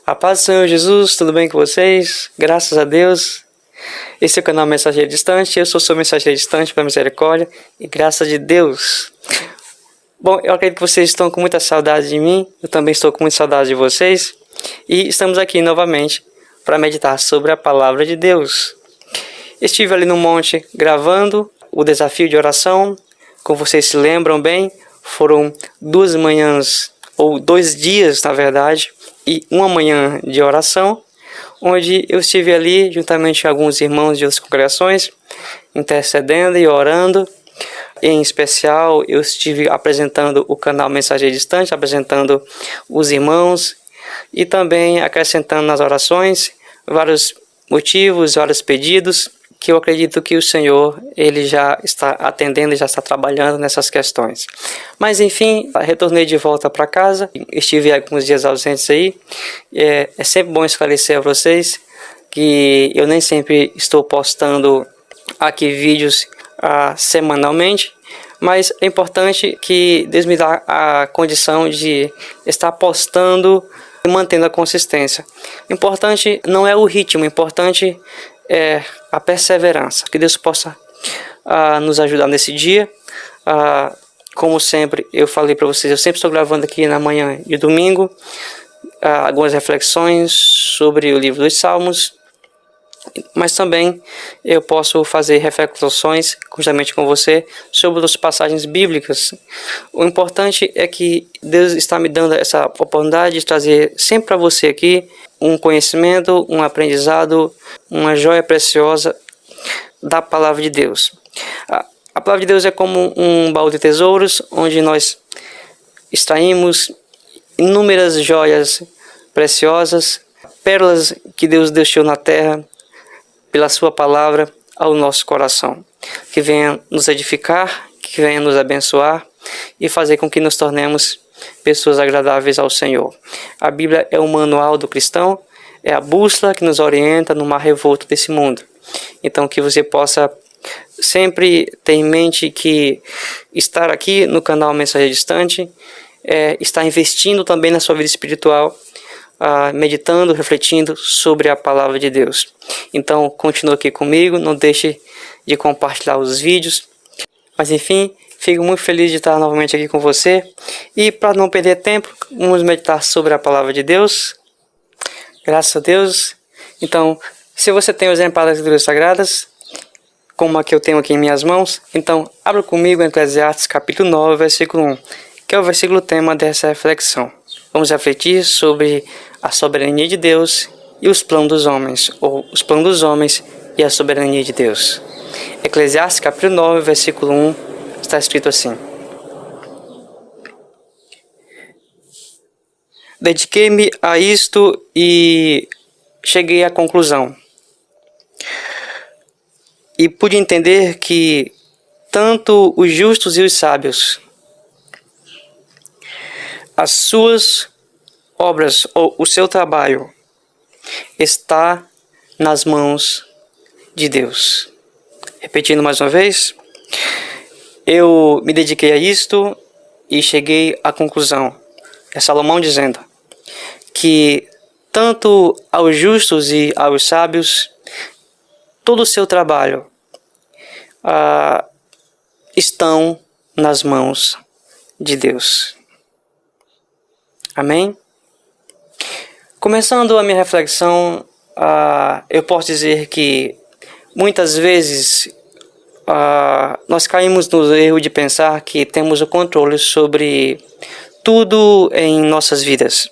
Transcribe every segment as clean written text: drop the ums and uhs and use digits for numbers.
A paz do Senhor Jesus, tudo bem com vocês? Graças a Deus. Esse é o canal Mensageiro Distante, eu sou seu mensageiro distante pela misericórdia e graças de Deus. Bom, eu acredito que vocês estão com muita saudade de mim, eu também estou com muita saudade de vocês. E estamos aqui novamente para meditar sobre a Palavra de Deus. Estive ali no monte gravando o desafio de oração, como vocês se lembram bem, foram 2 manhãs, ou 2 dias na verdade, e uma manhã de oração, onde eu estive ali juntamente com alguns irmãos de outras congregações, intercedendo e orando. Em especial, eu estive apresentando o canal Mensageiro Distante, apresentando os irmãos e também acrescentando nas orações vários motivos, vários pedidos que eu acredito que o Senhor ele já está atendendo e já está trabalhando nessas questões. Mas enfim, retornei de volta para casa, estive alguns dias ausentes aí. É sempre bom esclarecer a vocês que eu nem sempre estou postando aqui vídeos semanalmente, mas é importante que Deus me dá a condição de estar postando e mantendo a consistência. Importante não é o ritmo, importante é a perseverança. Que Deus possa nos ajudar nesse dia. Como sempre, eu falei para vocês, eu sempre estou gravando aqui na manhã de domingo algumas reflexões sobre o livro dos Salmos, mas também eu posso fazer reflexões justamente com você sobre as passagens bíblicas. O importante é que Deus está me dando essa oportunidade de trazer sempre para você aqui um conhecimento, um aprendizado, uma joia preciosa da Palavra de Deus. A Palavra de Deus é como um baú de tesouros, onde nós extraímos inúmeras joias preciosas, pérolas que Deus deixou na terra, pela sua palavra ao nosso coração, que venha nos edificar, que venha nos abençoar e fazer com que nos tornemos pessoas agradáveis ao Senhor. A Bíblia é o manual do cristão, é a bússola que nos orienta no mar revolto desse mundo. Então que você possa sempre ter em mente que estar aqui no canal Mensageiro Distante está investindo também na sua vida espiritual, meditando, refletindo sobre a Palavra de Deus. Então continue aqui comigo, não deixe de compartilhar os vídeos. Mas enfim, fico muito feliz de estar novamente aqui com você. E para não perder tempo, vamos meditar sobre a Palavra de Deus. Graças a Deus. Então, se você tem o exemplar das Escrituras Sagradas, como a que eu tenho aqui em minhas mãos, então abra comigo em Eclesiastes capítulo 9, versículo 1, que é o versículo tema dessa reflexão. Vamos refletir sobre a soberania de Deus e os planos dos homens, ou os planos dos homens e a soberania de Deus. Eclesiastes capítulo 9, versículo 1, está escrito assim: Dediquei-me a isto e cheguei à conclusão. E pude entender que tanto os justos e os sábios, as suas obras ou o seu trabalho está nas mãos de Deus. Repetindo mais uma vez, eu me dediquei a isto e cheguei à conclusão. É Salomão dizendo que tanto aos justos e aos sábios, todo o seu trabalho estão nas mãos de Deus. Amém? Começando a minha reflexão, eu posso dizer que muitas vezes nós caímos no erro de pensar que temos o controle sobre tudo em nossas vidas.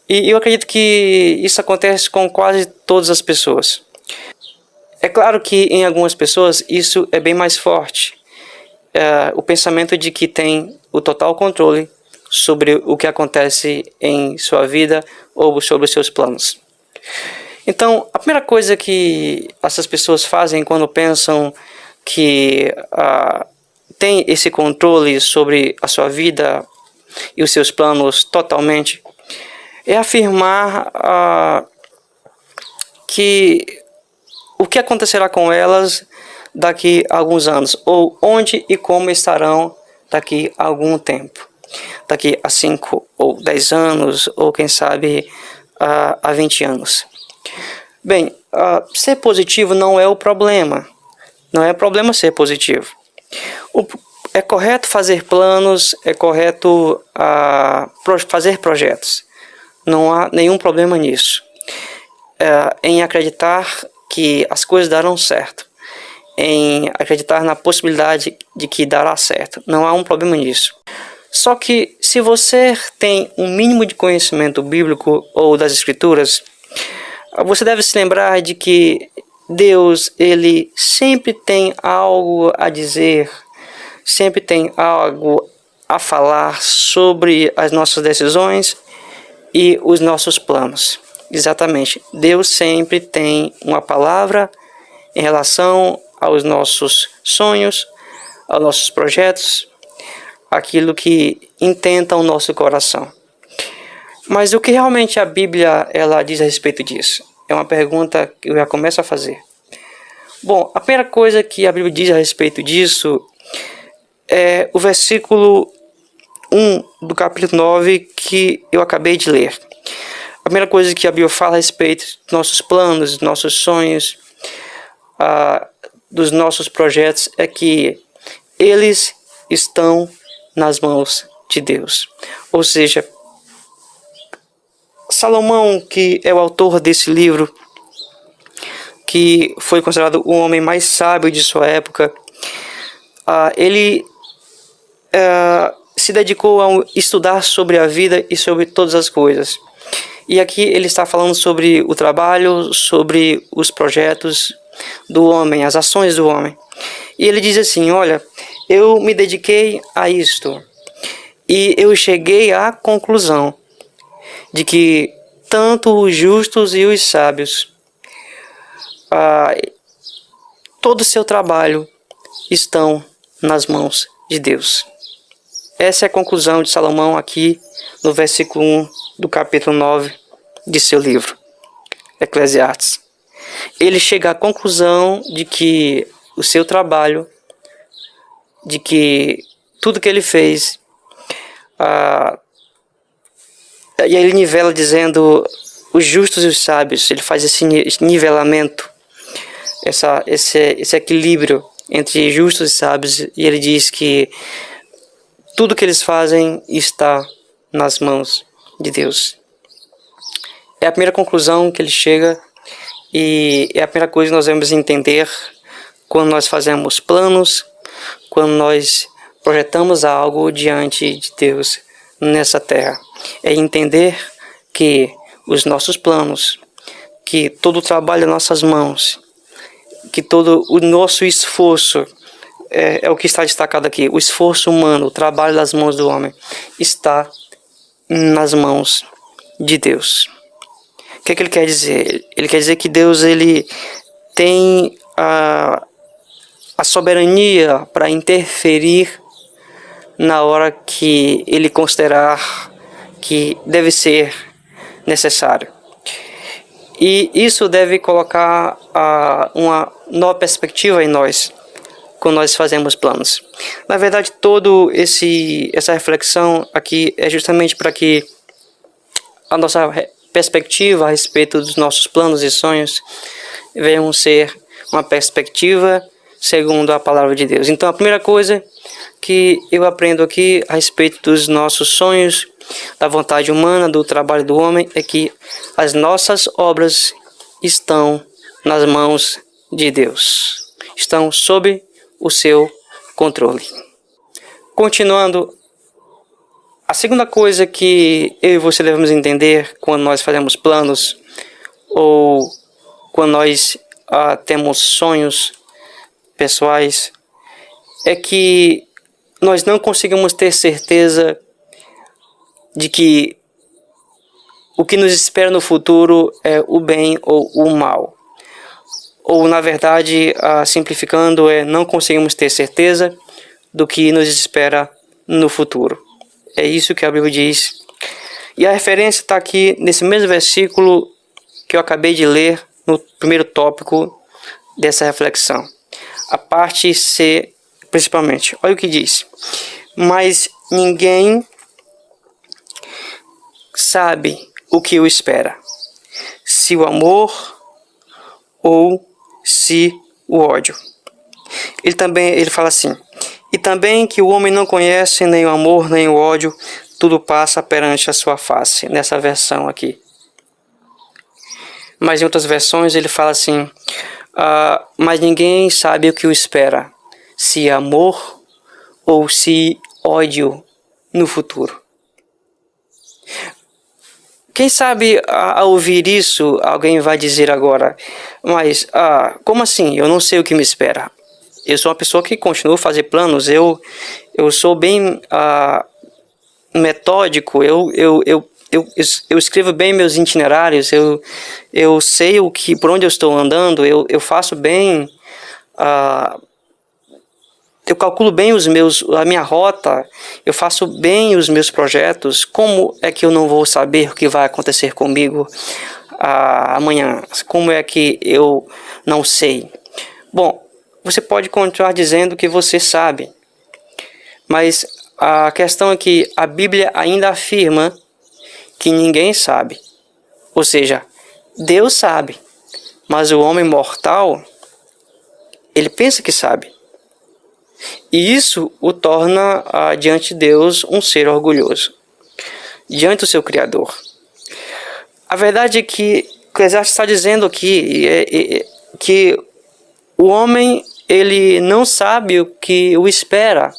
E eu acredito que isso acontece com quase todas as pessoas. É claro que em algumas pessoas isso é bem mais forte. O pensamento de que tem o total controle sobre o que acontece em sua vida ou sobre os seus planos. Então, a primeira coisa que essas pessoas fazem quando pensam que tem esse controle sobre a sua vida e os seus planos totalmente, é afirmar que o que acontecerá com elas daqui a alguns anos, ou onde e como estarão daqui a algum tempo. Daqui a 5 ou 10 anos, ou quem sabe há 20 anos. Bem, ser positivo não é o problema. Não é problema ser positivo. É correto fazer planos, é correto fazer projetos. Não há nenhum problema nisso. Em acreditar que as coisas darão certo. Em acreditar na possibilidade de que dará certo. Não há um problema nisso. Só que se você tem um mínimo de conhecimento bíblico ou das escrituras, você deve se lembrar de que Deus, ele sempre tem algo a dizer, sempre tem algo a falar sobre as nossas decisões e os nossos planos. Exatamente. Deus sempre tem uma palavra em relação aos nossos sonhos, aos nossos projetos, aquilo que intenta o nosso coração. Mas o que realmente a Bíblia ela diz a respeito disso? É uma pergunta que eu já começo a fazer. Bom, a primeira coisa que a Bíblia diz a respeito disso é o versículo 1 do capítulo 9 que eu acabei de ler. A primeira coisa que a Bíblia fala a respeito dos nossos planos, dos nossos sonhos, dos nossos projetos é que eles estão nas mãos de Deus. Ou seja, Salomão, que é o autor desse livro, que foi considerado o homem mais sábio de sua época, ele se dedicou a estudar sobre a vida e sobre todas as coisas. E aqui ele está falando sobre o trabalho, sobre os projetos do homem, as ações do homem. E ele diz assim, olha, eu me dediquei a isto e eu cheguei à conclusão de que tanto os justos e os sábios, todo o seu trabalho estão nas mãos de Deus. Essa é a conclusão de Salomão aqui no versículo 1 do capítulo 9 de seu livro, Eclesiastes. Ele chega à conclusão de que o seu trabalho, de que tudo que ele fez, e aí ele nivela dizendo os justos e os sábios, ele faz esse nivelamento, esse equilíbrio entre justos e sábios, e ele diz que tudo que eles fazem está nas mãos de Deus. É a primeira conclusão que ele chega e é a primeira coisa que nós devemos entender quando nós fazemos planos, quando nós projetamos algo diante de Deus nessa terra. É entender que os nossos planos, que todo o trabalho das nossas mãos, que todo o nosso esforço, é o que está destacado aqui, o esforço humano, o trabalho das mãos do homem, está nas mãos de Deus. O que ele quer dizer? Ele quer dizer que Deus ele tem a soberania para interferir na hora que ele considerar que deve ser necessário. E isso deve colocar uma nova perspectiva em nós, quando nós fazemos planos. Na verdade, essa reflexão aqui é justamente para que a nossa perspectiva a respeito dos nossos planos e sonhos venham ser uma perspectiva segundo a palavra de Deus. Então, a primeira coisa que eu aprendo aqui a respeito dos nossos sonhos, da vontade humana, do trabalho do homem, é que as nossas obras estão nas mãos de Deus. Estão sob o seu controle. Continuando, a segunda coisa que eu e você devemos entender quando nós fazemos planos ou quando nós temos sonhos pessoais é que nós não conseguimos ter certeza de que o que nos espera no futuro é o bem ou o mal. Ou, na verdade, simplificando, não conseguimos ter certeza do que nos espera no futuro. É isso que a Bíblia diz. E a referência está aqui nesse mesmo versículo que eu acabei de ler, no primeiro tópico dessa reflexão. A parte C, principalmente. Olha o que diz. Mas ninguém sabe o que o espera. se o amor ou se o ódio. Ele fala assim: e também que o homem não conhece nem o amor nem o ódio, tudo passa perante a sua face. Nessa versão aqui. Mas em outras versões ele fala assim: mas ninguém sabe o que o espera, se amor ou se ódio no futuro. Quem sabe ao ouvir isso, alguém vai dizer agora: mas como assim? Eu não sei o que me espera. Eu sou uma pessoa que continua a fazer planos, eu sou bem metódico, eu escrevo bem meus itinerários, eu sei por onde eu estou andando, eu faço bem, eu calculo bem a minha rota, eu faço bem os meus projetos. Como é que eu não vou saber o que vai acontecer comigo amanhã? Como é que eu não sei? Bom, você pode continuar dizendo que você sabe, mas a questão é que a Bíblia ainda afirma que ninguém sabe. Ou seja, Deus sabe, mas o homem mortal, ele pensa que sabe. E isso o torna, diante de Deus, um ser orgulhoso, diante do seu Criador. A verdade é que o Eclesiastes está dizendo aqui que o homem, ele não sabe o que o espera.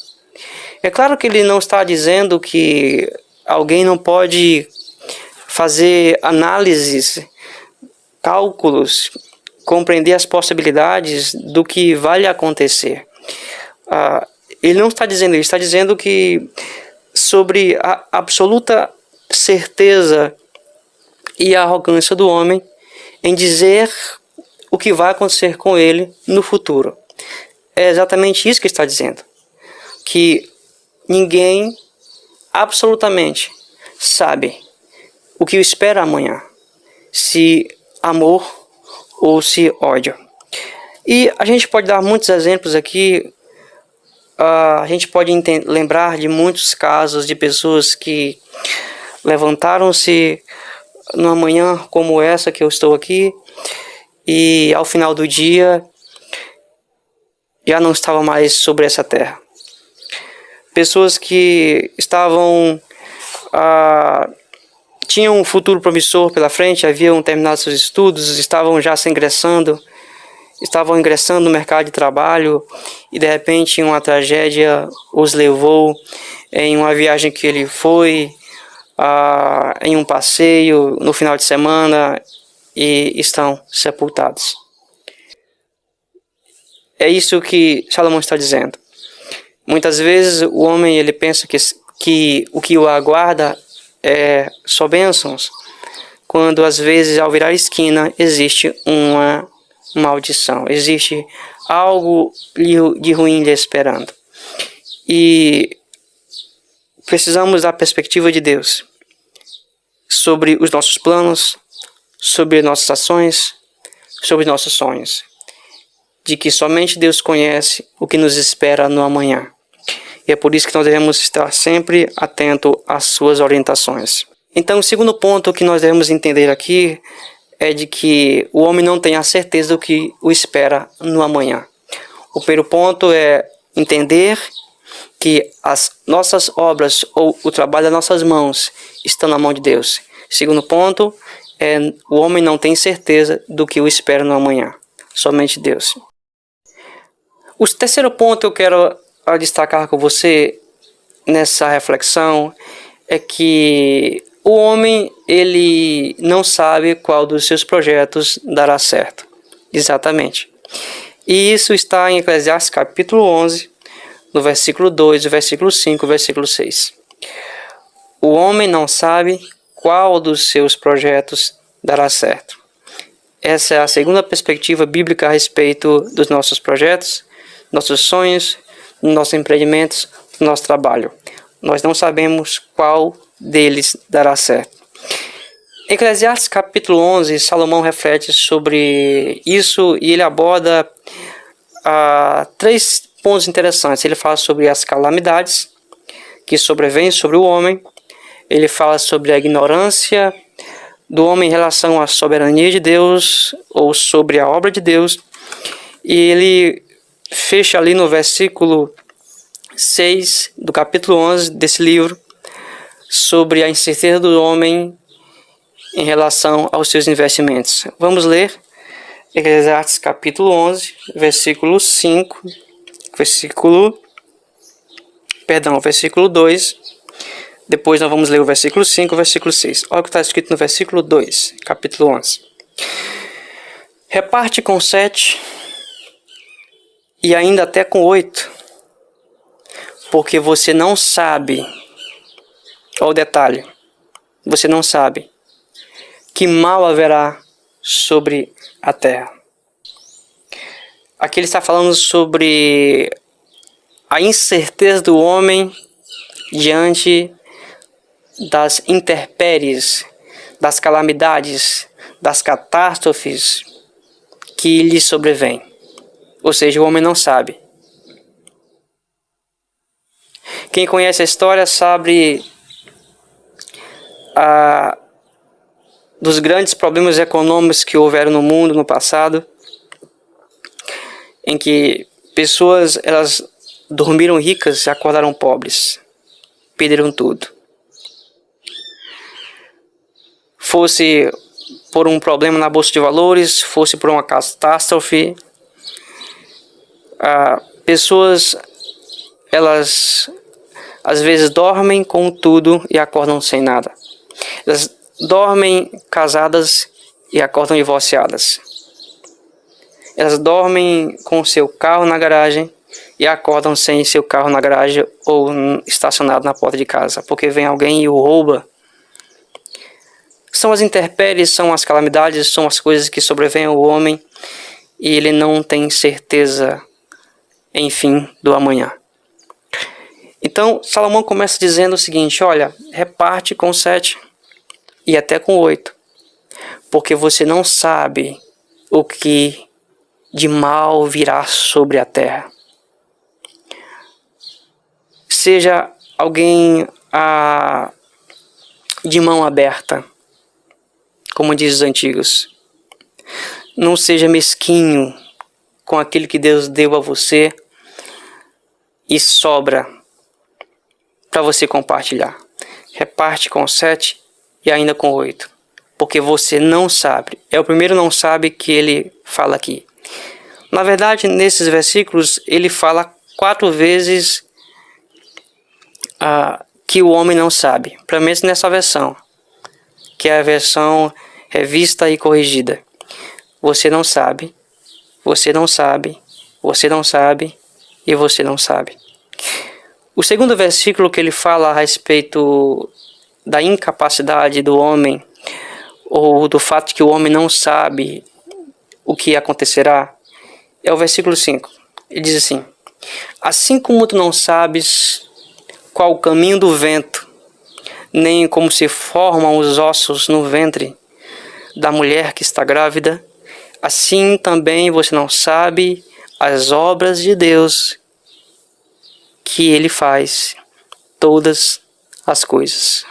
É claro que ele não está dizendo que alguém não pode fazer análises, cálculos, compreender as possibilidades do que vai acontecer. Ele não está dizendo, ele está dizendo que sobre a absoluta certeza e a arrogância do homem em dizer o que vai acontecer com ele no futuro. É exatamente isso que está dizendo. Que ninguém absolutamente sabe o que o espera amanhã, se amor ou se ódio. E a gente pode dar muitos exemplos aqui. A gente pode lembrar de muitos casos de pessoas que levantaram-se numa manhã como essa que eu estou aqui e ao final do dia já não estavam mais sobre essa terra. Pessoas que tinham um futuro promissor pela frente, haviam terminado seus estudos, estavam já estavam ingressando no mercado de trabalho e de repente uma tragédia os levou em uma viagem que ele foi, em um passeio no final de semana e estão sepultados. É isso que Salomão está dizendo. Muitas vezes o homem ele pensa que o que o aguarda é só bênçãos, quando às vezes ao virar a esquina existe uma maldição, existe algo de ruim lhe esperando. E precisamos da perspectiva de Deus sobre os nossos planos, sobre nossas ações, sobre nossos sonhos, de que somente Deus conhece o que nos espera no amanhã. E é por isso que nós devemos estar sempre atento às suas orientações. Então, o segundo ponto que nós devemos entender aqui é de que o homem não tem a certeza do que o espera no amanhã. O primeiro ponto é entender que as nossas obras ou o trabalho das nossas mãos estão na mão de Deus. Segundo ponto é o homem não tem certeza do que o espera no amanhã. Somente Deus. O terceiro ponto que eu quero destacar com você nessa reflexão é que o homem ele não sabe qual dos seus projetos dará certo. Exatamente. E isso está em Eclesiastes capítulo 11, no versículo 2, versículo 5, versículo 6. O homem não sabe qual dos seus projetos dará certo. Essa é a segunda perspectiva bíblica a respeito dos nossos projetos, nossos sonhos, nossos empreendimentos, nosso trabalho. Nós não sabemos qual deles dará certo. Em Eclesiastes capítulo 11, Salomão reflete sobre isso e ele aborda 3 pontos interessantes. Ele fala sobre as calamidades que sobrevêm sobre o homem, ele fala sobre a ignorância do homem em relação à soberania de Deus ou sobre a obra de Deus. E ele fecha ali no versículo 6 do capítulo 11 desse livro sobre a incerteza do homem em relação aos seus investimentos. Vamos ler Eclesiastes capítulo 11, versículo 5, versículo 2. Depois nós vamos ler o versículo 5 e o versículo 6. Olha o que está escrito no versículo 2, capítulo 11. Reparte com 7 e ainda até com 8, porque você não sabe, olha o detalhe, você não sabe que mal haverá sobre a terra. Aqui ele está falando sobre a incerteza do homem diante das intempéries, das calamidades, das catástrofes que lhe sobrevêm. Ou seja, o homem não sabe. Quem conhece a história sabe dos grandes problemas econômicos que houveram no mundo no passado, em que pessoas elas dormiram ricas e acordaram pobres, perderam tudo. Fosse por um problema na bolsa de valores, fosse por uma catástrofe, pessoas elas às vezes dormem com tudo e acordam sem nada. Elas dormem casadas e acordam divorciadas. Elas dormem com seu carro na garagem e acordam sem seu carro na garagem ou estacionado na porta de casa, porque vem alguém e o rouba. São as intempéries, são as calamidades, são as coisas que sobrevêm ao homem e ele não tem certeza, enfim, do amanhã. Então, Salomão começa dizendo o seguinte: olha, reparte com 7 e até com 8, porque você não sabe o que de mal virá sobre a terra. Seja alguém de mão aberta, como diz os antigos. Não seja mesquinho com aquilo que Deus deu a você e sobra para você compartilhar. Reparte com 7 e ainda com 8, porque você não sabe. É o primeiro não sabe que ele fala aqui. Na verdade, nesses versículos, ele fala 4 vezes que o homem não sabe. Pelo menos nessa versão, que é a versão revista e corrigida. Você não sabe, você não sabe, você não sabe e você não sabe. O segundo versículo que ele fala a respeito da incapacidade do homem, ou do fato de que o homem não sabe o que acontecerá, é o versículo 5. Ele diz assim: assim como tu não sabes qual o caminho do vento, nem como se formam os ossos no ventre da mulher que está grávida, assim também você não sabe as obras de Deus, que Ele faz todas as coisas.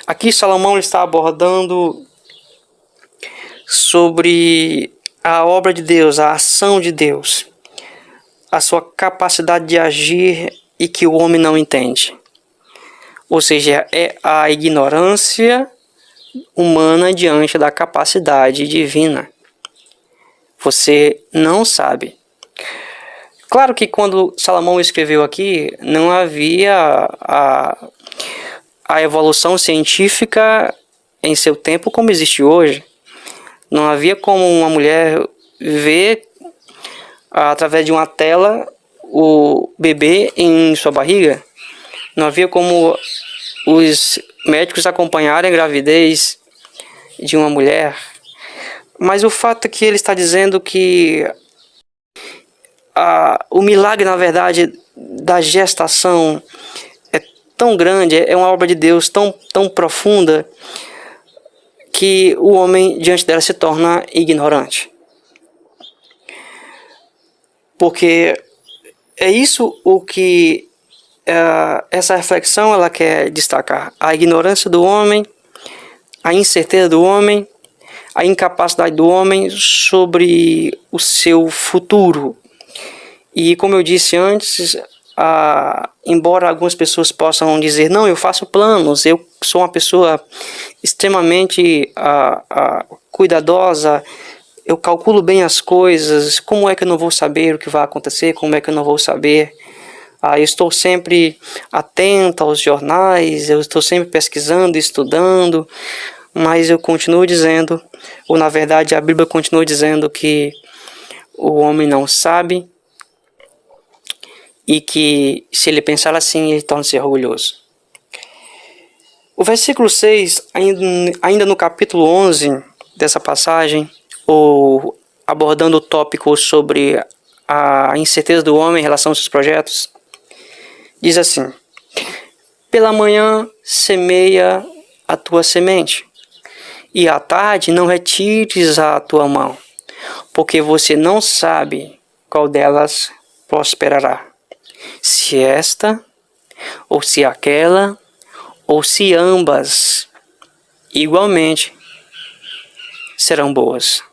Aqui Salomão está abordando sobre a obra de Deus, a ação de Deus, a sua capacidade de agir e que o homem não entende. Ou seja, é a ignorância humana diante da capacidade divina. Você não sabe. Claro que quando Salomão escreveu aqui, não havia a evolução científica em seu tempo como existe hoje. Não havia como uma mulher ver através de uma tela o bebê em sua barriga. Não havia como os médicos acompanharem a gravidez de uma mulher. Mas o fato é que ele está dizendo que o milagre, na verdade, da gestação é tão grande, é uma obra de Deus tão profunda, que o homem diante dela se torna ignorante. Porque é isso o que essa reflexão ela quer destacar: a ignorância do homem a incerteza do homem, a incapacidade do homem sobre o seu futuro. E como eu disse antes, embora algumas pessoas possam dizer, não, eu faço planos, eu sou uma pessoa extremamente cuidadosa, eu calculo bem as coisas, como é que eu não vou saber o que vai acontecer, como é que eu não vou saber? Eu estou sempre atento aos jornais, eu estou sempre pesquisando, estudando, mas eu continuo dizendo, ou na verdade a Bíblia continua dizendo que o homem não sabe e que se ele pensar assim, ele torna-se orgulhoso. O versículo 6, ainda no capítulo 11 dessa passagem, ou abordando o tópico sobre a incerteza do homem em relação aos seus projetos, diz assim: pela manhã semeia a tua semente, e à tarde não retires a tua mão, porque você não sabe qual delas prosperará, se esta, ou se aquela, ou se ambas, igualmente, serão boas.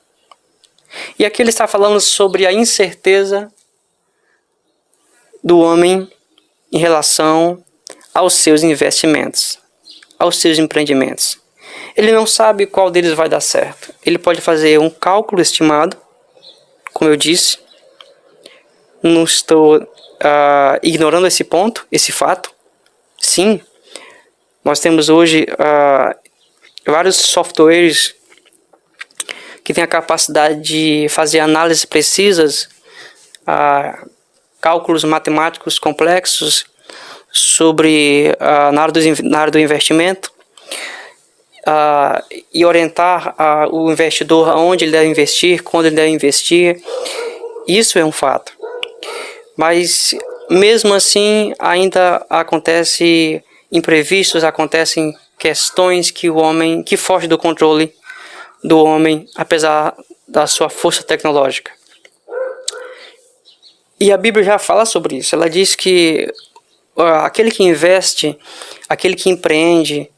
E aqui ele está falando sobre a incerteza do homem em relação aos seus investimentos, aos seus empreendimentos. Ele não sabe qual deles vai dar certo. Ele pode fazer um cálculo estimado, como eu disse. Não estou ignorando esse ponto, esse fato. Sim, nós temos hoje vários softwares que têm a capacidade de fazer análises precisas, cálculos matemáticos complexos sobre na área do investimento, e orientar o investidor aonde ele deve investir, quando ele deve investir. Isso é um fato. Mas mesmo assim ainda acontece imprevistos, acontecem questões que fogem do controle do homem, apesar da sua força tecnológica. E a Bíblia já fala sobre isso. Ela diz que aquele que investe, aquele que empreende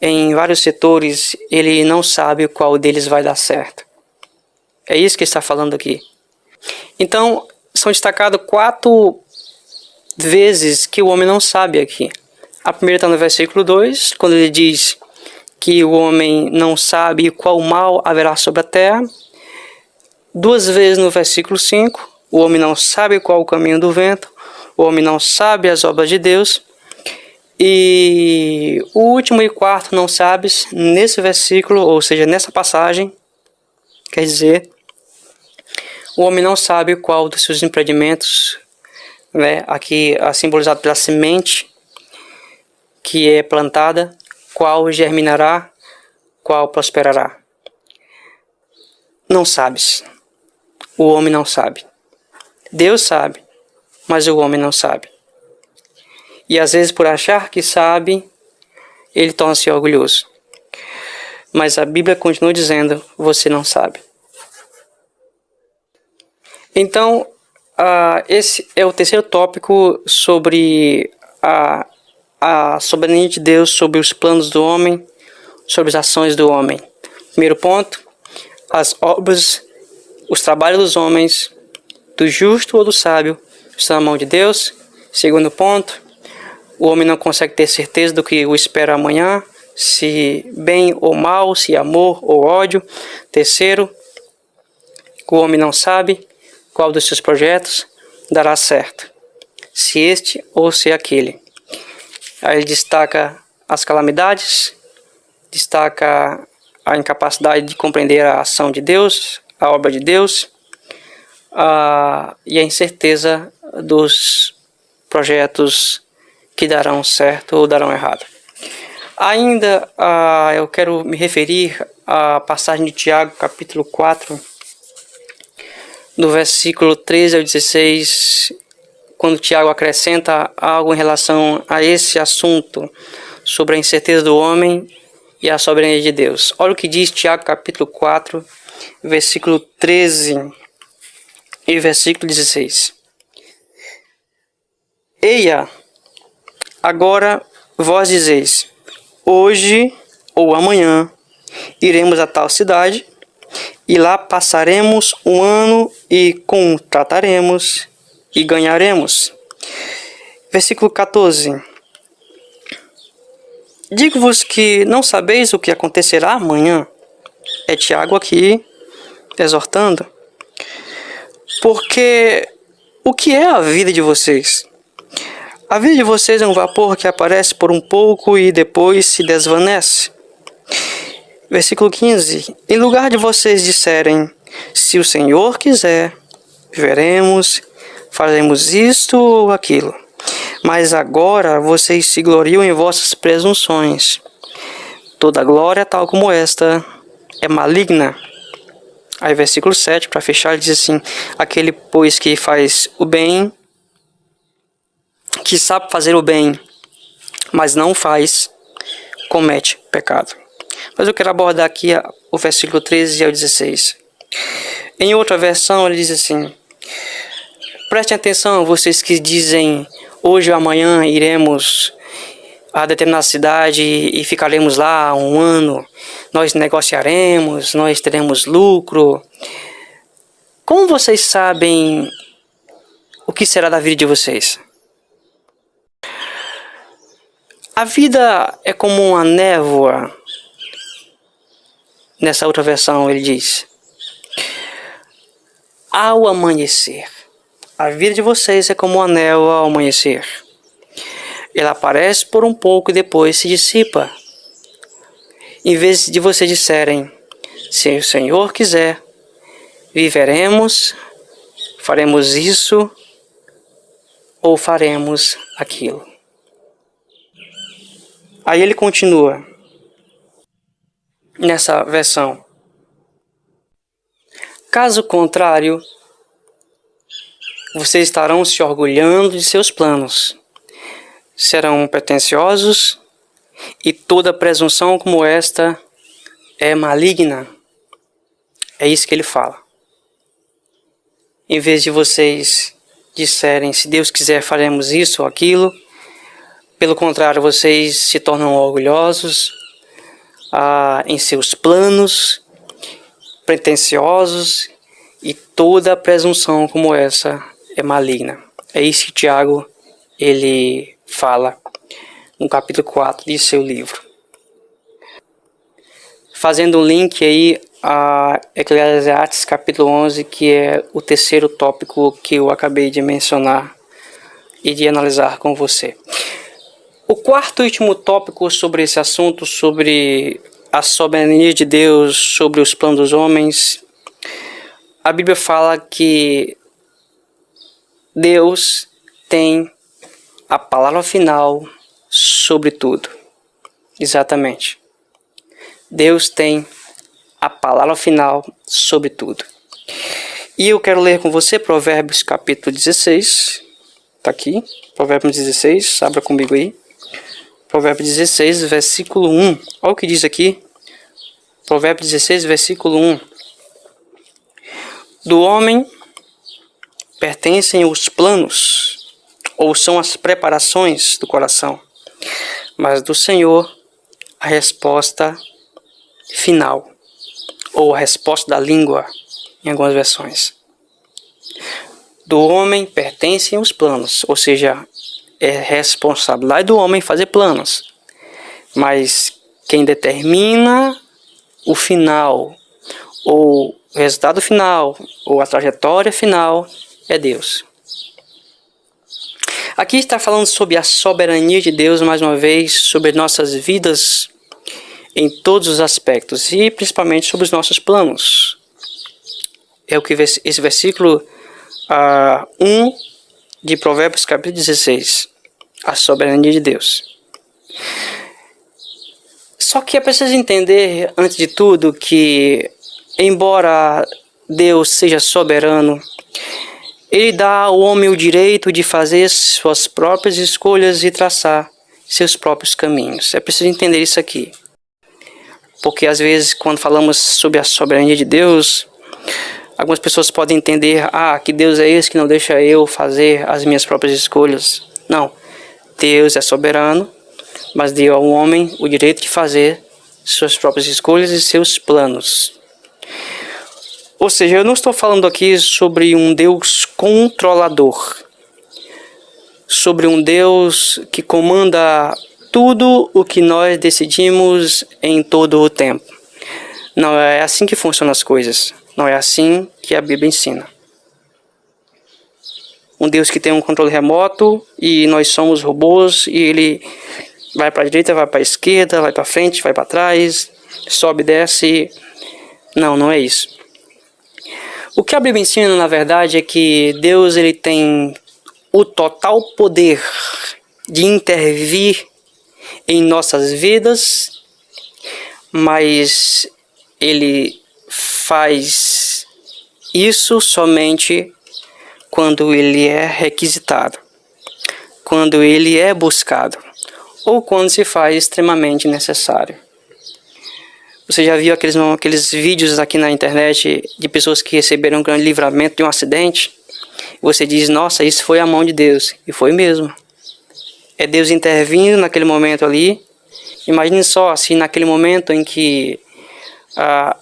em vários setores, ele não sabe qual deles vai dar certo. É isso que está falando aqui. Então, são destacadas 4 vezes que o homem não sabe aqui. A primeira está no versículo 2, quando ele diz que o homem não sabe qual mal haverá sobre a terra. 2 vezes no versículo 5, o homem não sabe qual o caminho do vento, o homem não sabe as obras de Deus. E o último e quarto não sabes nesse versículo, ou seja, nessa passagem, quer dizer, o homem não sabe qual dos seus empreendimentos, aqui simbolizado pela semente que é plantada, qual germinará, qual prosperará. Não sabes. O homem não sabe. Deus sabe, mas o homem não sabe. E às vezes, por achar que sabe, ele torna-se orgulhoso. Mas a Bíblia continua dizendo, você não sabe. Então, esse é o terceiro tópico sobre a soberania de Deus, sobre os planos do homem, sobre as ações do homem. Primeiro ponto, as obras, os trabalhos dos homens, do justo ou do sábio, estão na mão de Deus. Segundo ponto, o homem não consegue ter certeza do que o espera amanhã, se bem ou mal, se amor ou ódio. Terceiro, o homem não sabe qual dos seus projetos dará certo, se este ou se aquele. Aí ele destaca as calamidades, destaca a incapacidade de compreender a ação de Deus, a obra de Deus, e a incerteza dos projetos que darão certo ou darão errado. Ainda eu quero me referir à passagem de Tiago, capítulo 4, do versículo 13 ao 16, quando Tiago acrescenta algo em relação a esse assunto, sobre a incerteza do homem e a soberania de Deus. Olha o que diz Tiago, capítulo 4, versículo 13 e versículo 16. Eia, agora vós dizeis, hoje ou amanhã iremos a tal cidade, e lá passaremos um ano e contrataremos e ganharemos. Versículo 14. Digo-vos que não sabeis o que acontecerá amanhã. É Tiago aqui exortando. Porque o que é a vida de vocês? A vida de vocês é um vapor que aparece por um pouco e depois se desvanece. Versículo 15. Em lugar de vocês disserem, se o Senhor quiser, viveremos, faremos isto ou aquilo. Mas agora vocês se gloriam em vossas presunções. Toda glória, tal como esta, é maligna. Aí versículo 7, para fechar, ele diz assim, aquele, pois, que faz o bem, que sabe fazer o bem, mas não faz, comete pecado. Mas eu quero abordar aqui o versículo 13 ao 16. Em outra versão, ele diz assim, prestem atenção, vocês que dizem, hoje ou amanhã iremos a determinada cidade e ficaremos lá um ano, nós negociaremos, nós teremos lucro. Como vocês sabem o que será da vida de vocês? A vida é como uma névoa. Nessa outra versão ele diz, ao amanhecer. A vida de vocês é como uma névoa ao amanhecer. Ela aparece por um pouco e depois se dissipa. Em vez de vocês disserem, se o Senhor quiser, viveremos, faremos isso ou faremos aquilo. Aí ele continua nessa versão. Caso contrário, vocês estarão se orgulhando de seus planos. Serão pretensiosos e toda presunção como esta é maligna. É isso que ele fala. Em vez de vocês disserem, se Deus quiser faremos isso ou aquilo, pelo contrário, vocês se tornam orgulhosos em seus planos, pretensiosos, e toda presunção como essa é maligna. É isso que Tiago ele fala no capítulo 4 de seu livro. Fazendo um link aí a Eclesiastes capítulo 11, que é o terceiro tópico que eu acabei de mencionar e de analisar com você. O quarto e último tópico sobre esse assunto, sobre a soberania de Deus, sobre os planos dos homens, a Bíblia fala que Deus tem a palavra final sobre tudo. Exatamente. Deus tem a palavra final sobre tudo. E eu quero ler com você Provérbios capítulo 16. Está aqui, Provérbios 16, abra comigo aí. Provérbios 16, versículo 1. Olha o que diz aqui. Provérbios 16, versículo 1. Do homem pertencem os planos, ou são as preparações do coração, mas do Senhor a resposta final, ou a resposta da língua, em algumas versões. Do homem pertencem os planos, ou seja, é responsabilidade do homem fazer planos, mas quem determina o final, ou o resultado final, ou a trajetória final, é Deus. Aqui está falando sobre a soberania de Deus, mais uma vez, sobre nossas vidas em todos os aspectos, e principalmente sobre os nossos planos. É o que esse versículo 1 de Provérbios capítulo 16, a soberania de Deus. Só que é preciso entender, antes de tudo, que embora Deus seja soberano, Ele dá ao homem o direito de fazer suas próprias escolhas e traçar seus próprios caminhos. É preciso entender isso aqui. Porque às vezes, quando falamos sobre a soberania de Deus, algumas pessoas podem entender, que Deus é esse que não deixa eu fazer as minhas próprias escolhas. Não, Deus é soberano, mas deu ao homem o direito de fazer suas próprias escolhas e seus planos. Ou seja, eu não estou falando aqui sobre um Deus controlador, sobre um Deus que comanda tudo o que nós decidimos em todo o tempo. Não é assim que funcionam as coisas. Não é assim que a Bíblia ensina. Um Deus que tem um controle remoto e nós somos robôs e ele vai para a direita, vai para a esquerda, vai para frente, vai para trás, sobe, desce. Não, não é isso. O que a Bíblia ensina, na verdade, é que Deus ele tem o total poder de intervir em nossas vidas, mas ele faz isso somente quando ele é requisitado, quando ele é buscado, ou quando se faz extremamente necessário. Você já viu aqueles vídeos aqui na internet de pessoas que receberam um grande livramento de um acidente? Você diz, nossa, isso foi a mão de Deus. E foi mesmo. É Deus intervindo naquele momento ali. Imagine só, se naquele momento em que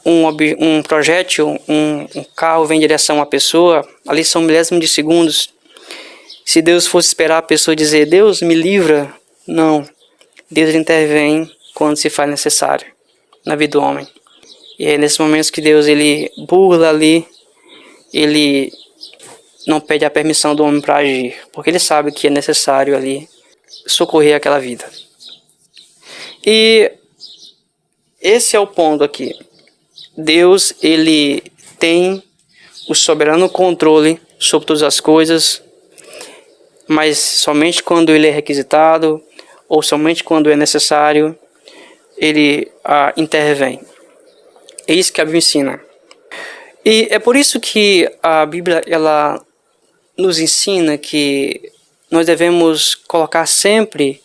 um projétil, um carro vem em direção a uma pessoa, ali são milésimos de segundos. Se Deus fosse esperar a pessoa dizer, Deus me livra, não. Deus intervém quando se faz necessário na vida do homem. E é nesses momentos que Deus ele burla ali, ele não pede a permissão do homem para agir, porque ele sabe que é necessário ali socorrer aquela vida. E esse é o ponto aqui. Deus, ele tem o soberano controle sobre todas as coisas, mas somente quando ele é requisitado, ou somente quando é necessário, ele intervém. É isso que a Bíblia ensina. E é por isso que a Bíblia ela nos ensina que nós devemos colocar sempre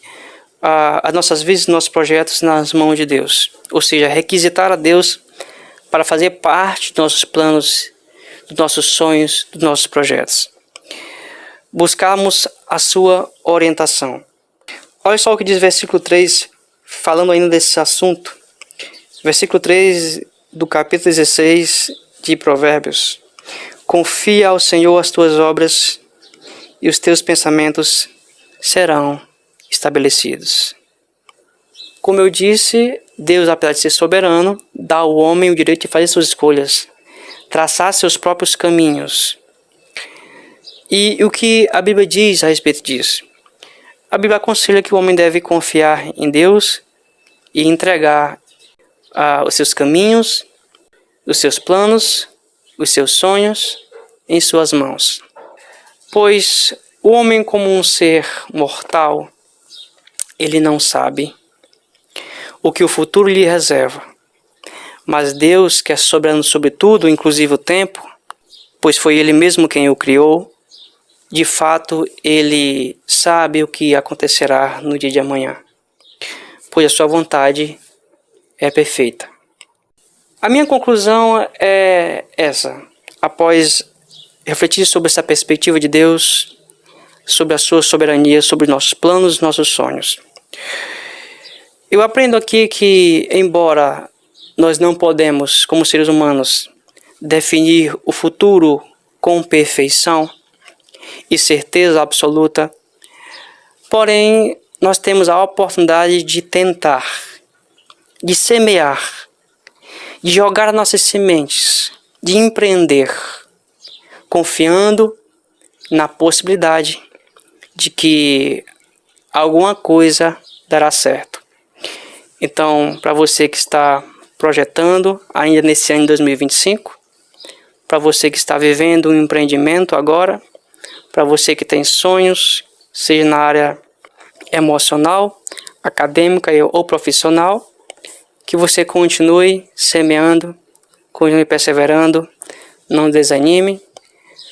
as nossas vidas, nossos projetos nas mãos de Deus. Ou seja, requisitar a Deus para fazer parte dos nossos planos, dos nossos sonhos, dos nossos projetos. Buscarmos a sua orientação. Olha só o que diz o versículo 3, falando ainda desse assunto. Versículo 3 do capítulo 16 de Provérbios. Confia ao Senhor as tuas obras e os teus pensamentos serão estabelecidos. Como eu disse, Deus, apesar de ser soberano, dá ao homem o direito de fazer suas escolhas, traçar seus próprios caminhos. E o que a Bíblia diz a respeito disso? A Bíblia aconselha que o homem deve confiar em Deus e entregar os seus caminhos, os seus planos, os seus sonhos em suas mãos. Pois o homem, como um ser mortal, ele não sabe o que o futuro lhe reserva. Mas Deus, que é soberano sobre tudo, inclusive o tempo, pois foi Ele mesmo quem o criou, de fato, Ele sabe o que acontecerá no dia de amanhã, pois a sua vontade é perfeita. A minha conclusão é essa. Após refletir sobre essa perspectiva de Deus, sobre a sua soberania, sobre nossos planos, nossos sonhos, eu aprendo aqui que, embora nós não podemos, como seres humanos, definir o futuro com perfeição e certeza absoluta, porém, nós temos a oportunidade de tentar, de semear, de jogar nossas sementes, de empreender, confiando na possibilidade de que alguma coisa dará certo. Então, para você que está projetando ainda nesse ano de 2025, para você que está vivendo um empreendimento agora, para você que tem sonhos, seja na área emocional, acadêmica ou profissional, que você continue semeando, continue perseverando, não desanime,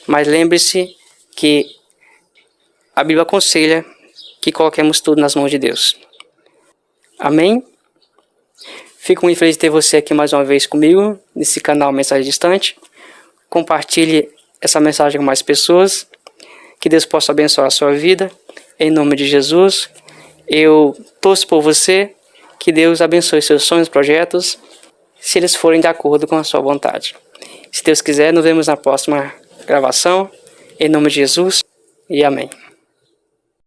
mas lembre-se que a Bíblia aconselha que coloquemos tudo nas mãos de Deus. Amém? Fico muito feliz de ter você aqui mais uma vez comigo, nesse canal Mensagem Distante. Compartilhe essa mensagem com mais pessoas. Que Deus possa abençoar a sua vida. Em nome de Jesus, eu torço por você Que Deus abençoe seus sonhos e projetos, se eles forem de acordo com a sua vontade. Se Deus quiser, nos vemos na próxima gravação. Em nome de Jesus e amém.